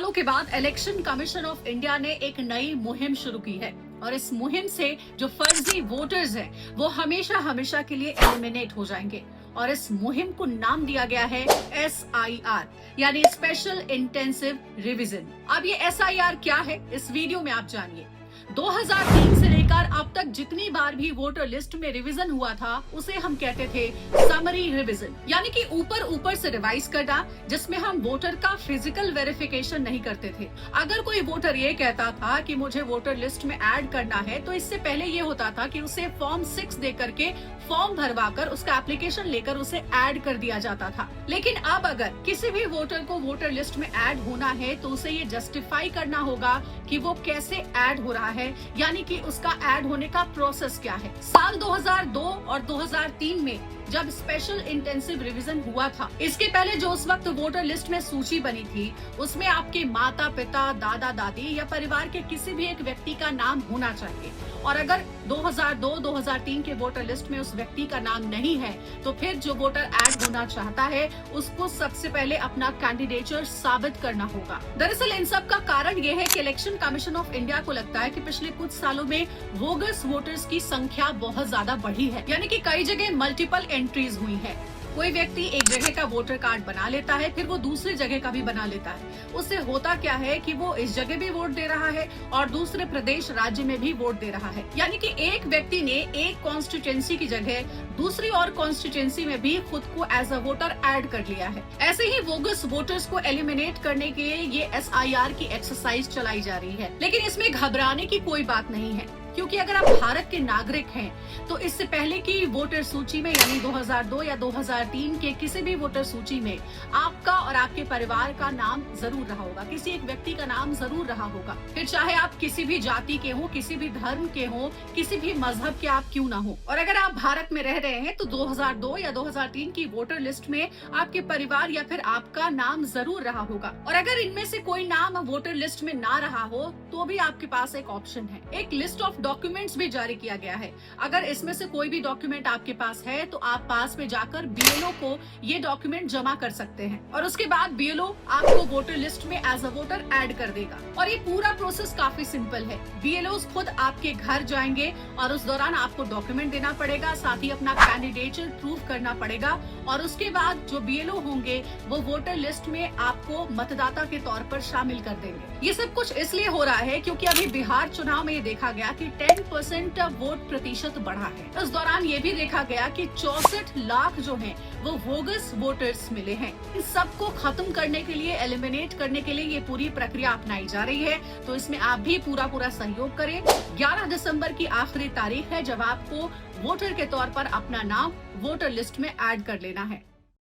सालों के बाद इलेक्शन कमीशन ऑफ इंडिया ने एक नई मुहिम शुरू की है और इस मुहिम से जो फर्जी वोटर्स हैं वो हमेशा हमेशा के लिए एलिमिनेट हो जाएंगे। और इस मुहिम को नाम दिया गया है SIR यानी स्पेशल इंटेंसिव रिवीजन। अब ये SIR क्या है, इस वीडियो में आप जानिए। 2003 से लेकर अब तक जितनी बार भी वोटर लिस्ट में रिवीजन हुआ था उसे हम कहते थे समरी रिवीजन, यानी कि ऊपर से रिवाइज करना, जिसमें हम वोटर का फिजिकल वेरिफिकेशन नहीं करते थे। अगर कोई वोटर ये कहता था कि मुझे वोटर लिस्ट में ऐड करना है तो इससे पहले ये होता था कि उसे फॉर्म 6 दे करके फॉर्म भरवाकर उसका एप्लीकेशन लेकर उसे ऐड कर दिया जाता था। लेकिन अब अगर किसी भी वोटर को वोटर लिस्ट में ऐड होना है तो उसे ये जस्टिफाई करना होगा कि वो कैसे ऐड हो रहा है, यानी कि उसका ऐड होने का प्रोसेस क्या है। साल 2002 और 2003 में जब स्पेशल इंटेंसिव रिवीजन हुआ था, इसके पहले जो उस वक्त वोटर लिस्ट में सूची बनी थी उसमें आपके माता पिता, दादा दादी या परिवार के किसी भी एक व्यक्ति का नाम होना चाहिए। और अगर 2002-2003 के वोटर लिस्ट में उस व्यक्ति का नाम नहीं है तो फिर जो वोटर ऐड होना चाहता है उसको सबसे पहले अपना कैंडिडेचर साबित करना होगा। दरअसल इन सब का कारण ये है कि इलेक्शन कमीशन ऑफ इंडिया को लगता है कि पिछले कुछ सालों में बोगस वोटर्स की संख्या बहुत ज्यादा बढ़ी है, यानी कि कई जगह मल्टीपल एंट्रीज हुई है। कोई व्यक्ति एक जगह का वोटर कार्ड बना लेता है, फिर वो दूसरी जगह का भी बना लेता है। उससे होता क्या है कि वो इस जगह भी वोट दे रहा है और दूसरे प्रदेश राज्य में भी वोट दे रहा है, यानी कि एक व्यक्ति ने एक कॉन्स्टिट्यूएंसी की जगह दूसरी और कॉन्स्टिट्यूएंसी में भी खुद को एज अ वोटर ऐड कर लिया है। ऐसे ही बोगस वोटर्स को एलिमिनेट करने के लिए ये SIR की एक्सरसाइज चलाई जा रही है। लेकिन इसमें घबराने की कोई बात नहीं है, क्योंकि अगर आप भारत के नागरिक हैं तो इससे पहले की वोटर सूची में यानी 2002 या 2003 के किसी भी वोटर सूची में आपका और आपके परिवार का नाम जरूर रहा होगा, किसी एक व्यक्ति का नाम जरूर रहा होगा। फिर चाहे आप किसी भी जाति के हो, किसी भी धर्म के हो, किसी भी मजहब के आप क्यों ना हो। और अगर आप भारत में रह रहे हैं तो 2002 या 2003 की वोटर लिस्ट में आपके परिवार या फिर आपका नाम जरूर रहा होगा। और अगर इनमें से कोई नाम वोटर लिस्ट में ना रहा हो तो भी आपके पास एक ऑप्शन है, एक लिस्ट ऑफ डॉक्यूमेंट्स भी जारी किया गया है। अगर इसमें से कोई भी डॉक्यूमेंट आपके पास है तो आप पास में जाकर BLO को ये डॉक्यूमेंट जमा कर सकते हैं और उसके बाद BLO आपको वोटर लिस्ट में एज अ वोटर ऐड कर देगा। और ये पूरा प्रोसेस काफी सिंपल है। BLOs खुद आपके घर जाएंगे और उस दौरान आपको डॉक्यूमेंट देना पड़ेगा, साथ ही अपना कैंडिडेचर प्रूव करना पड़ेगा और उसके बाद जो BLO होंगे वो वोटर लिस्ट में आपको मतदाता के तौर पर शामिल कर देंगे। ये सब कुछ इसलिए हो रहा है क्योंकि अभी बिहार चुनाव में ये देखा गया कि 10% वोट प्रतिशत बढ़ा है। इस दौरान ये भी देखा गया कि 64 लाख जो हैं वो बोगस वोटर्स मिले हैं। इस सब को खत्म करने के लिए, एलिमिनेट करने के लिए ये पूरी प्रक्रिया अपनाई जा रही है, तो इसमें आप भी पूरा सहयोग करें। 11 दिसंबर की आखिरी तारीख है जब आपको वोटर के तौर पर अपना नाम वोटर लिस्ट में ऐड कर लेना है।